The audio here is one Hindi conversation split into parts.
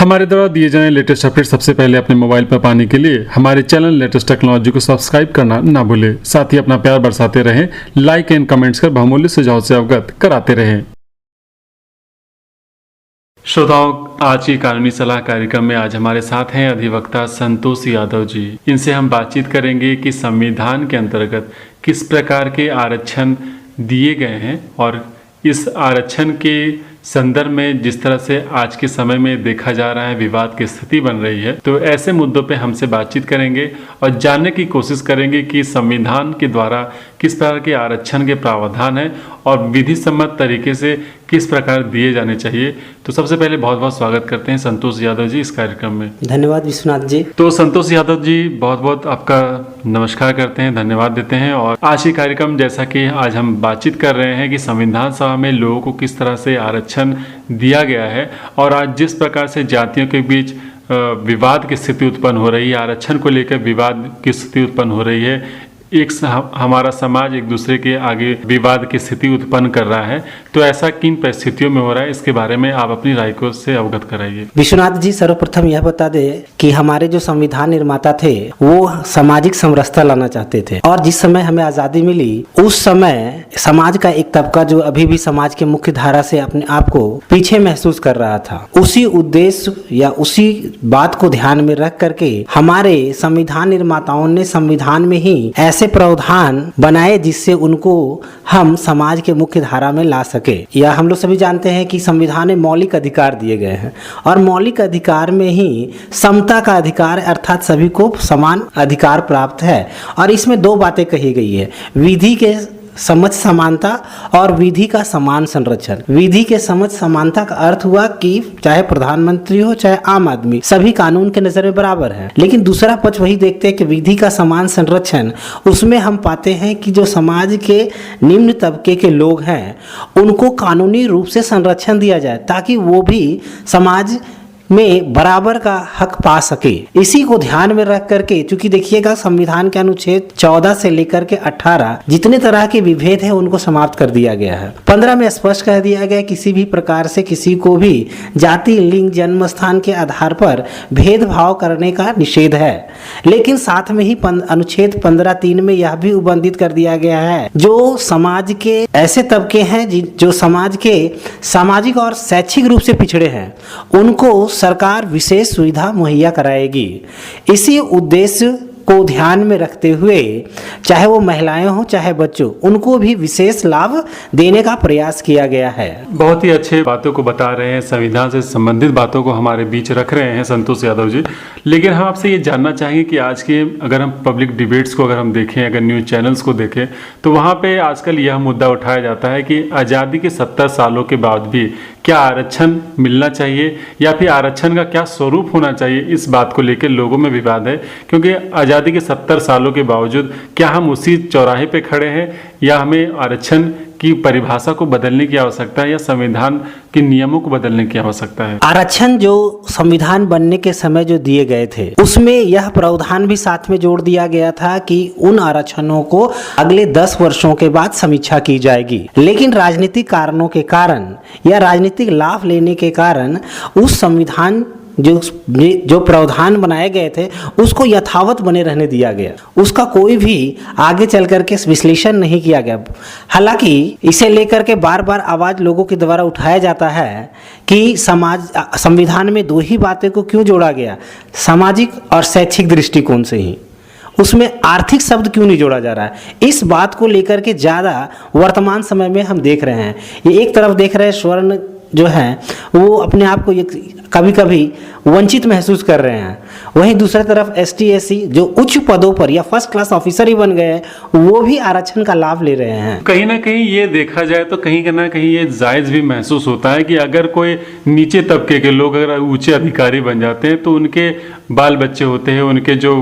हमारे द्वारा दिए जाने लेटेस्ट अपडेट सबसे पहले अपने मोबाइल पर पाने के लिए हमारे चैनल लेटेस्ट टेक्नोलॉजी को सब्सक्राइब करना ना भूलें। साथ ही अपना प्यार बरसाते रहें, लाइक एंड कमेंट्स कर बहुमूल्य सुझाव से अवगत कराते रहें। श्रोताओं, आज की कानूनी सलाह कार्यक्रम में आज हमारे साथ हैं अधिवक्ता संतोष यादव जी। इनसे हम बातचीत करेंगे कि संविधान के अंतर्गत किस प्रकार के आरक्षण दिए गए हैं और इस आरक्षण के संदर्भ में जिस तरह से आज के समय में देखा जा रहा है विवाद की स्थिति बन रही है, तो ऐसे मुद्दों पे हमसे बातचीत करेंगे और जानने की कोशिश करेंगे कि संविधान के द्वारा किस प्रकार के आरक्षण के प्रावधान है और विधि सम्मत तरीके से किस प्रकार दिए जाने चाहिए। तो सबसे पहले बहुत बहुत स्वागत करते हैं संतोष यादव जी इस कार्यक्रम में। धन्यवाद विश्वनाथ जी। तो संतोष यादव जी, बहुत बहुत आपका नमस्कार करते हैं, धन्यवाद देते हैं। और आज ये कार्यक्रम, जैसा कि आज हम बातचीत कर रहे हैं कि संविधान सभा में लोगों को किस तरह से आरक्षण दिया गया है और आज जिस प्रकार से जातियों के बीच विवाद की स्थिति उत्पन्न हो रही है, आरक्षण को लेकर विवाद की स्थिति उत्पन्न हो रही है, हमारा समाज एक दूसरे के आगे विवाद की स्थिति उत्पन्न कर रहा है, तो ऐसा किन परिस्थितियों में हो रहा है, इसके बारे में आप अपनी राय को से अवगत कराइए। विश्वनाथ जी, सर्वप्रथम यह बता दें कि हमारे जो संविधान निर्माता थे वो सामाजिक समरसता लाना चाहते थे और जिस समय हमें आज़ादी मिली उस समय समाज का एक तबका जो अभी भी समाज के मुख्य धारा से अपने आप को पीछे महसूस कर रहा था, उसी उद्देश्य या उसी बात को ध्यान में रख करके हमारे संविधान निर्माताओं ने संविधान में ही ऐसे प्रावधान बनाए जिससे उनको हम समाज के मुख्य धारा में ला सके। या हम लोग सभी जानते हैं कि संविधान में मौलिक अधिकार दिए गए हैं और मौलिक अधिकार में ही समता का अधिकार अर्थात सभी को समान अधिकार प्राप्त है। और इसमें दो बातें कही गई है, विधि के समझ समानता और विधि का समान संरक्षण। विधि के समझ समानता का अर्थ हुआ कि चाहे प्रधानमंत्री हो चाहे आम आदमी, सभी कानून के नजर में बराबर हैं। लेकिन दूसरा पक्ष वही देखते हैं कि विधि का समान संरक्षण, उसमें हम पाते हैं कि जो समाज के निम्न तबके के लोग हैं उनको कानूनी रूप से संरक्षण दिया जाए ताकि वो भी समाज में बराबर का हक पा सके। इसी को ध्यान में रख करके, चूंकि देखिएगा संविधान के अनुच्छेद 14 से लेकर के 18 जितने तरह के विभेद हैं उनको समाप्त कर दिया गया है। 15 में स्पष्ट कर दिया गया किसी भी प्रकार से किसी को भी जाति, लिंग, जन्म स्थान के आधार पर भेदभाव करने का निषेध है। लेकिन साथ में ही अनुच्छेद 15(3) में यह भी उल्लेख कर दिया गया है जो समाज के ऐसे तबके हैं जो समाज के सामाजिक और शैक्षिक रूप से पिछड़े हैं उनको सरकार विशेष सुविधा मुहैया कराएगी। इसी उद्देश्य को ध्यान में रखते हुए चाहे वो महिलाएं हो चाहे बच्चों, उनको भी विशेष लाभ देने का प्रयास किया गया है। बहुत ही अच्छे बातों को बता रहे हैं, संविधान से संबंधित बातों को हमारे बीच रख रहे हैं संतोष यादव जी। लेकिन हम आपसे ये जानना चाहेंगे कि आज के अगर हम पब्लिक डिबेट्स को अगर हम देखें, अगर न्यूज़ चैनल्स को देखें, तो वहाँ पे आजकल यह मुद्दा उठाया जाता है कि आज़ादी के 70 सालों के बाद भी क्या आरक्षण मिलना चाहिए या फिर आरक्षण का क्या स्वरूप होना चाहिए, इस बात को लेकर लोगों में विवाद है। क्योंकि आज़ादी के 70 सालों के बावजूद क्या हम उसी चौराहे पे खड़े हैं या हमें आरक्षण की परिभाषा को बदलने की आवश्यकता है या संविधान के नियमों को बदलने की आवश्यकता है। आरक्षण जो संविधान बनने के समय जो दिए गए थे उसमें यह प्रावधान भी साथ में जोड़ दिया गया था कि उन आरक्षणों को अगले 10 वर्षों के बाद समीक्षा की जाएगी। लेकिन राजनीतिक कारणों के कारण या राजनीतिक लाभ लेने के कारण उस संविधान जो प्रावधान बनाए गए थे उसको यथावत बने रहने दिया गया, उसका कोई भी आगे चल करके विश्लेषण नहीं किया गया। हालांकि इसे लेकर के बार बार आवाज लोगों के द्वारा उठाया जाता है कि संविधान में दो ही बातें को क्यों जोड़ा गया, सामाजिक और शैक्षिक दृष्टिकोण से ही, उसमें आर्थिक शब्द क्यों नहीं जोड़ा जा रहा है। इस बात को लेकर के ज़्यादा वर्तमान समय में हम देख रहे हैं। ये एक तरफ देख रहे हैं स्वर्ण जो है वो अपने आप को कभी कभी वंचित महसूस कर रहे हैं, वहीं दूसरी तरफ ST SC जो उच्च पदों पर या फर्स्ट क्लास ऑफिसर ही बन गए वो भी आरक्षण का लाभ ले रहे हैं। कहीं ना कहीं ये देखा जाए तो कहीं ना कहीं ये जायज़ भी महसूस होता है कि अगर कोई नीचे तबके के लोग अगर ऊंचे अधिकारी बन जाते हैं तो उनके बाल बच्चे होते हैं, उनके जो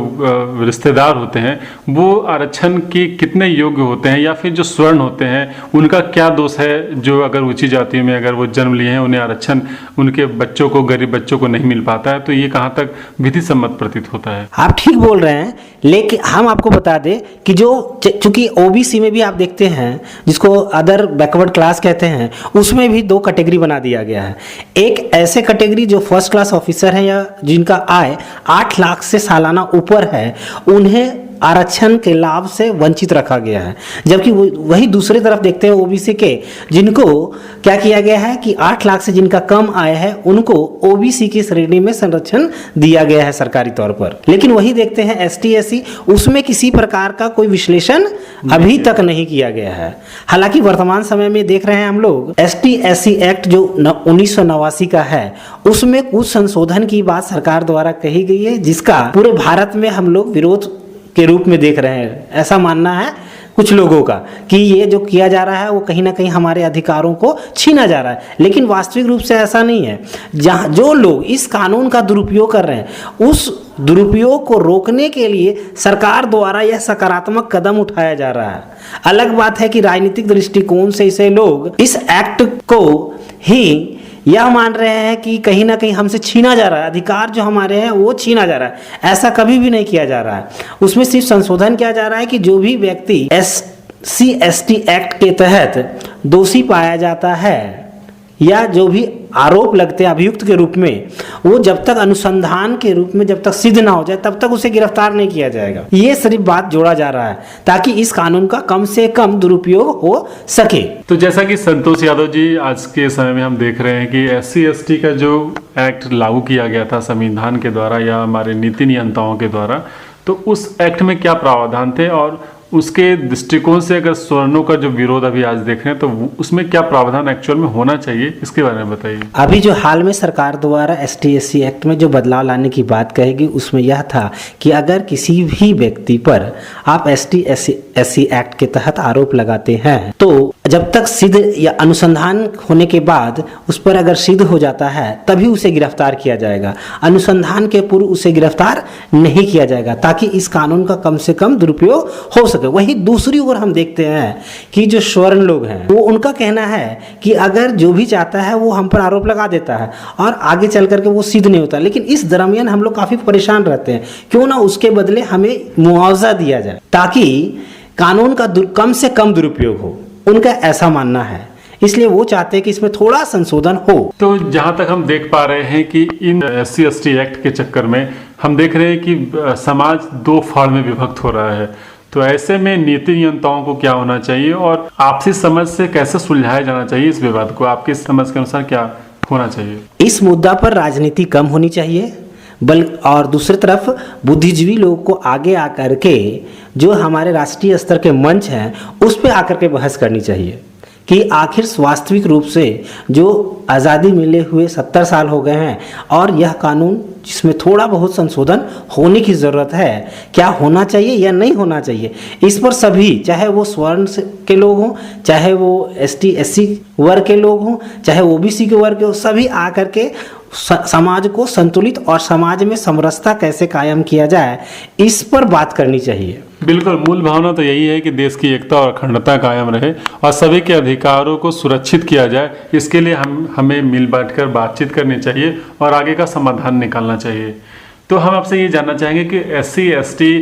रिश्तेदार होते हैं वो आरक्षण के कितने योग्य होते हैं या फिर जो स्वर्ण होते हैं उनका क्या दोष है जो अगर ऊंची जाति में अगर वो जन्म लिए हैं उन्हें आरक्षण उनके बच्चों को, गरीब बच्चों को नहीं मिल पाता है। तो ये कहाँ तक विधि सम्मत प्रतीत होता है। आप ठीक बोल रहे हैं लेकिन हम आपको बता दें कि जो चूंकि ओबीसी में भी आप देखते हैं जिसको अदर बैकवर्ड क्लास कहते हैं, उसमें भी 2 कैटेगरी बना दिया गया है। एक ऐसे कैटेगरी जो फर्स्ट क्लास ऑफिसर हैं या जिनका आय 8 लाख से सालाना ऊपर है, उन्हें आरक्षण के लाभ से वंचित रखा गया है। जबकि वही दूसरी तरफ देखते हैं ओबीसी के, जिनको क्या किया गया है कि 8 लाख से जिनका कम आय है उनको ओबीसी की श्रेणी में संरक्षण दिया गया है सरकारी तौर पर। लेकिन वही देखते हैं एसटी एससी, उसमें किसी प्रकार का कोई विश्लेषण अभी तक नहीं किया गया है। हालांकि वर्तमान समय में देख रहे हैं हम लोग एसटी एससी एक्ट जो 1989 का है, उसमें कुछ संशोधन की बात सरकार द्वारा कही गई है, जिसका पूरे भारत में हम लोग विरोध के रूप में देख रहे हैं। ऐसा मानना है कुछ लोगों का कि ये जो किया जा रहा है वो कहीं ना कहीं हमारे अधिकारों को छीना जा रहा है, लेकिन वास्तविक रूप से ऐसा नहीं है। जहाँ जो लोग इस कानून का दुरुपयोग कर रहे हैं, उस दुरुपयोग को रोकने के लिए सरकार द्वारा यह सकारात्मक कदम उठाया जा रहा है। अलग बात है कि राजनीतिक दृष्टिकोण से इसे लोग इस एक्ट को ही यह मान रहे हैं कि कहीं ना कहीं हमसे छीना जा रहा है, अधिकार जो हमारे हैं वो छीना जा रहा है। ऐसा कभी भी नहीं किया जा रहा है। उसमें सिर्फ संशोधन किया जा रहा है कि जो भी व्यक्ति SC ST एक्ट के तहत दोषी पाया जाता है या जो भी आरोप लगते हैं अभियुक्त के रूप में, वो जब तक अनुसंधान के रूप में जब तक सिद्ध ना हो जाए तब तक उसे गिरफ्तार नहीं किया जाएगा। ये सिर्फ बात जोड़ा जा रहा है ताकि इस कानून का कम से कम दुरुपयोग हो सके। तो जैसा कि संतोष यादव जी, आज के समय में हम देख रहे हैं कि SC ST का जो एक्ट लागू किया गया था संविधान के द्वारा या हमारे नीति नियंताओं के द्वारा, तो उस एक्ट में क्या प्रावधान थे और उसके दृष्टिकोण से अगर स्वर्णों का जो विरोध अभी आज देख रहे हैं तो उसमें क्या प्रावधान एक्चुअल में होना चाहिए, इसके बारे में बताइए। अभी जो हाल में सरकार द्वारा ST SC एक्ट में जो बदलाव लाने की बात कहेगी, उसमें यह था कि अगर किसी भी व्यक्ति पर आप ST SC एक्ट के तहत आरोप लगाते हैं तो जब तक सिद्ध या अनुसंधान होने के बाद उस पर अगर सिद्ध हो जाता है तभी उसे गिरफ्तार किया जाएगा। अनुसंधान के पूर्व उसे गिरफ्तार नहीं किया जाएगा ताकि इस कानून का कम से कम दुरुपयोग हो सके। वही दूसरी ओर हम देखते हैं कि जो स्वर्ण लोग हैं वो उनका कहना है कि अगर जो भी चाहता है वो हम पर आरोप लगा देता है और आगे चल करके वो सिद्ध नहीं होता, लेकिन इस दरमियान हम लोग काफी परेशान रहते हैं। क्यों ना उसके बदले हमें मुआवजा दिया जाए ताकि कानून का कम से कम दुरुपयोग हो, उनका ऐसा मानना है। इसलिए वो चाहते हैं कि इसमें थोड़ा संशोधन हो। तो जहां तक हम देख पा रहे हैं कि इन SC ST एक्ट के चक्कर में हम देख रहे हैं कि समाज 2 फाड़ में विभक्त हो रहा है। तो ऐसे में नीति नियंताओं को क्या होना चाहिए और आपसी समझ से कैसे सुलझाया जाना चाहिए इस विवाद को? आपकी समझ के अनुसार क्या होना चाहिए? इस मुद्दा पर राजनीति कम होनी चाहिए, और दूसरी तरफ बुद्धिजीवी लोगों को आगे आकर के जो हमारे राष्ट्रीय स्तर के मंच हैं उस पर आकर के बहस करनी चाहिए कि आखिर वास्तविक रूप से जो आज़ादी मिले हुए 70 साल हो गए हैं और यह कानून जिसमें थोड़ा बहुत संशोधन होने की ज़रूरत है, क्या होना चाहिए या नहीं होना चाहिए। इस पर सभी, चाहे वो स्वर्ण के लोग हों, चाहे वो ST SC वर्ग के लोग हों, चाहे OBC के वर्ग के हों, सभी आकर के समाज को संतुलित और समाज में समरसता कैसे कायम किया जाए इस पर बात करनी चाहिए। बिल्कुल, मूल भावना तो यही है कि देश की एकता और अखंडता कायम रहे और सभी के अधिकारों को सुरक्षित किया जाए। इसके लिए हमें मिल बांटकर बातचीत करनी चाहिए और आगे का समाधान निकालना चाहिए। तो हम आपसे ये जानना चाहेंगे कि SC ST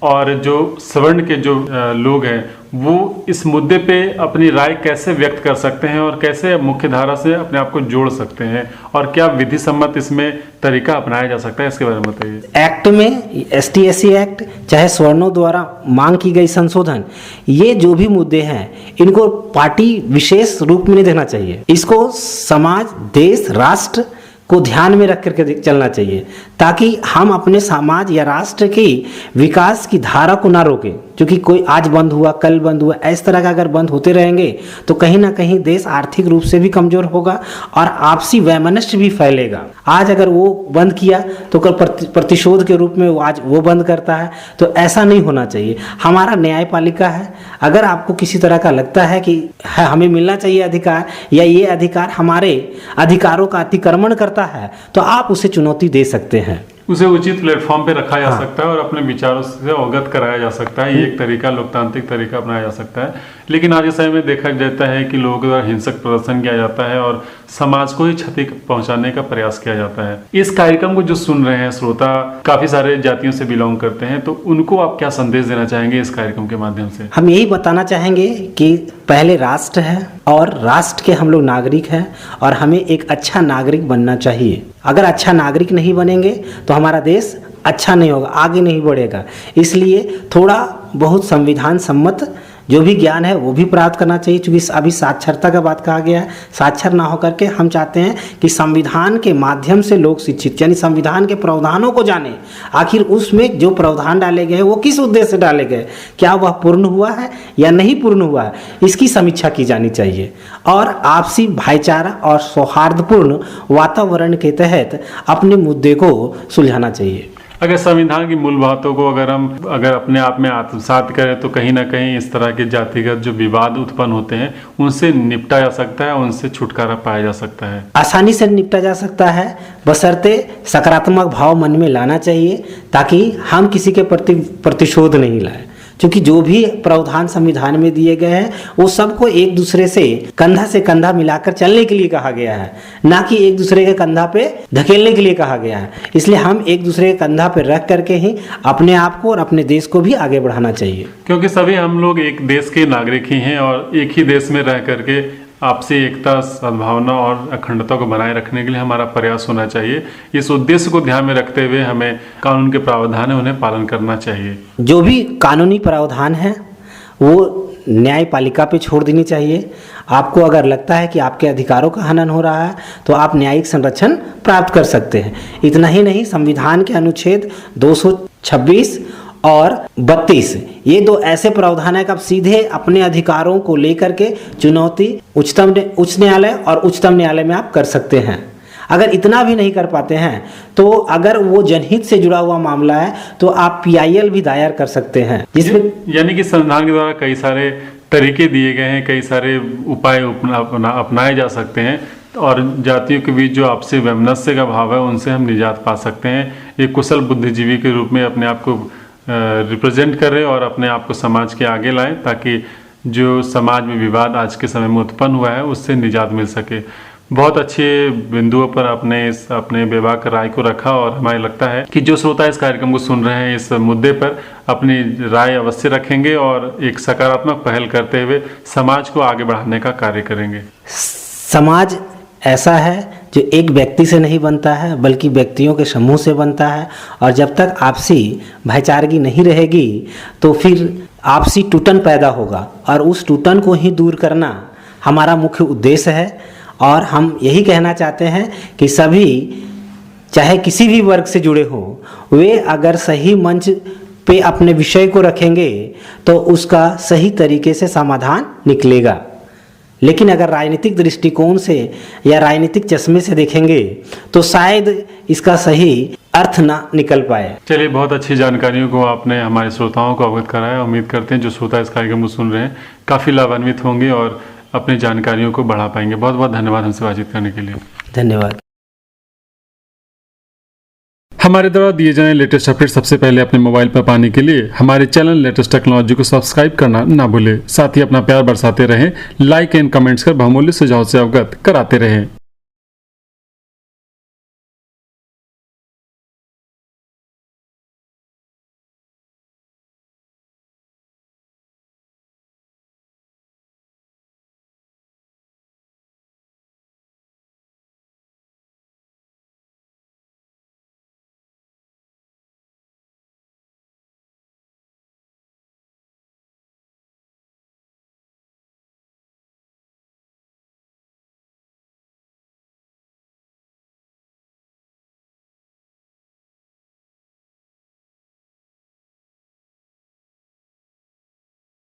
और जो सवर्ण के जो लोग हैं वो इस मुद्दे पे अपनी राय कैसे व्यक्त कर सकते हैं और कैसे मुख्य धारा से अपने आप को जोड़ सकते हैं और क्या विधि सम्मत इसमें तरीका अपनाया जा सकता है, इसके बारे में बताइए। एक्ट में ST SC एक्ट चाहे स्वर्णों द्वारा मांग की गई संशोधन, ये जो भी मुद्दे हैं इनको पार्टी विशेष रूप में नहीं देखना चाहिए। इसको समाज, देश, राष्ट्र को ध्यान में रख करके चलना चाहिए ताकि हम अपने समाज या राष्ट्र की विकास की धारा को ना रोकें। क्योंकि कोई आज बंद हुआ, कल बंद हुआ, इस तरह का अगर बंद होते रहेंगे तो कहीं ना कहीं देश आर्थिक रूप से भी कमजोर होगा और आपसी वैमनस्य भी फैलेगा। आज अगर वो बंद किया तो कल प्रतिशोध के रूप में आज वो बंद करता है, तो ऐसा नहीं होना चाहिए। हमारा न्यायपालिका है, अगर आपको किसी तरह का लगता है कि हमें मिलना चाहिए अधिकार या ये अधिकार हमारे अधिकारों का अतिक्रमण करता है तो आप उसे चुनौती दे सकते हैं। उसे उचित प्लेटफॉर्म पे रखा जा सकता है और अपने विचारों से अवगत कराया जा सकता है। ये एक तरीका, लोकतांत्रिक तरीका अपनाया जा सकता है। लेकिन आज के समय में देखा जाता है कि लोगों द्वारा हिंसक प्रदर्शन किया जाता है और समाज को ही क्षति पहुंचाने का प्रयास किया जाता है। इस कार्यक्रम को जो सुन रहे हैं श्रोता काफी सारे जातियों से बिलोंग करते हैं, तो उनको आप क्या संदेश देना चाहेंगे इस कार्यक्रम के माध्यम से? हम यही बताना चाहेंगे कि पहले राष्ट्र है और राष्ट्र के हम लोग नागरिक हैं और हमें एक अच्छा नागरिक बनना चाहिए। अगर अच्छा नागरिक नहीं बनेंगे तो हमारा देश अच्छा नहीं होगा, आगे नहीं बढ़ेगा। इसलिए थोड़ा बहुत संविधान सम्मत जो भी ज्ञान है वो भी प्राप्त करना चाहिए, क्योंकि अभी साक्षरता का बात कहा गया है। साक्षर ना होकर के हम चाहते हैं कि संविधान के माध्यम से लोग शिक्षित, यानी संविधान के प्रावधानों को जाने, आखिर उसमें जो प्रावधान डाले गए हैं वो किस उद्देश्य से डाले गए, क्या वह पूर्ण हुआ है या नहीं पूर्ण हुआ है, इसकी समीक्षा की जानी चाहिए। और आपसी भाईचारा और सौहार्दपूर्ण वातावरण के तहत अपने मुद्दे को सुलझाना चाहिए। अगर संविधान की मूल बातों को अगर अपने आप में आत्मसात करें तो कहीं ना कहीं इस तरह के जातिगत जो विवाद उत्पन्न होते हैं उनसे निपटा जा सकता है, उनसे छुटकारा पाया जा सकता है, आसानी से निपटा जा सकता है, बशर्ते सकारात्मक भाव मन में लाना चाहिए ताकि हम किसी के प्रति प्रतिशोध नहीं लाएं। क्योंकि जो भी प्रावधान संविधान में दिए गए हैं वो सबको एक दूसरे से कंधा मिलाकर चलने के लिए कहा गया है, ना कि एक दूसरे के कंधा पे धकेलने के लिए कहा गया है। इसलिए हम एक दूसरे के कंधा पे रख करके ही अपने आप को और अपने देश को भी आगे बढ़ाना चाहिए। क्योंकि सभी हम लोग एक देश के नागरिक ही हैं और एक ही देश में रह करके आपसी एकता, सद्भावना और अखंडता को बनाए रखने के लिए हमारा प्रयास होना चाहिए। इस उद्देश्य को ध्यान में रखते हुए हमें कानून के प्रावधान है उन्हें पालन करना चाहिए। जो भी कानूनी प्रावधान है वो न्यायपालिका पे छोड़ देनी चाहिए। आपको अगर लगता है कि आपके अधिकारों का हनन हो रहा है तो आप न्यायिक संरक्षण प्राप्त कर सकते हैं। इतना ही नहीं, संविधान के अनुच्छेद 226 और 32 ये दो ऐसे प्रावधान है कि आप सीधे अपने अधिकारों को लेकर के चुनौती उच्च न्यायालय और उच्चतम न्यायालय में आप कर सकते हैं। अगर इतना भी नहीं कर पाते हैं तो अगर वो जनहित से जुड़ा हुआ मामला है तो आप PIL भी दायर कर सकते हैं, जिसमें यानी कि संविधान के द्वारा कई सारे तरीके दिए गए हैं, कई सारे उपाय अपनाए जा सकते हैं और जातियों के बीच जो आपसी वैमनस्य का भाव है उनसे हम निजात पा सकते हैं। एक कुशल बुद्धिजीवी के रूप में अपने आप को रिप्रेजेंट करें और अपने आप को समाज के आगे लाएं ताकि जो समाज में विवाद आज के समय में उत्पन्न हुआ है उससे निजात मिल सके। बहुत अच्छे बिंदुओं पर आपने अपने बेबाक राय को रखा और हमें लगता है कि जो श्रोता इस कार्यक्रम को सुन रहे हैं इस मुद्दे पर अपनी राय अवश्य रखेंगे और एक सकारात्मक पहल करते हुए समाज को आगे बढ़ाने का कार्य करेंगे। समाज ऐसा है जो एक व्यक्ति से नहीं बनता है बल्कि व्यक्तियों के समूह से बनता है, और जब तक आपसी भाईचारगी नहीं रहेगी तो फिर आपसी टूटन पैदा होगा और उस टूटन को ही दूर करना हमारा मुख्य उद्देश्य है। और हम यही कहना चाहते हैं कि सभी चाहे किसी भी वर्ग से जुड़े हों, वे अगर सही मंच पे अपने विषय को रखेंगे तो उसका सही तरीके से समाधान निकलेगा। लेकिन अगर राजनीतिक दृष्टिकोण से या राजनीतिक चश्मे से देखेंगे तो शायद इसका सही अर्थ ना निकल पाए। चलिए, बहुत अच्छी जानकारियों को आपने हमारे श्रोताओं को अवगत कराया। उम्मीद करते हैं जो श्रोता इस कार्यक्रम को सुन रहे हैं काफ़ी लाभान्वित होंगे और अपनी जानकारियों को बढ़ा पाएंगे। बहुत बहुत धन्यवाद हमसे बातचीत करने के लिए। धन्यवाद। हमारे द्वारा दिए जाने लेटेस्ट अपडेट सबसे पहले अपने मोबाइल पर पाने के लिए हमारे चैनल लेटेस्ट टेक्नोलॉजी को सब्सक्राइब करना ना भूलें। साथ ही अपना प्यार बरसाते रहें, लाइक एंड कमेंट्स कर बहुमूल्य सुझाव से अवगत कराते रहें।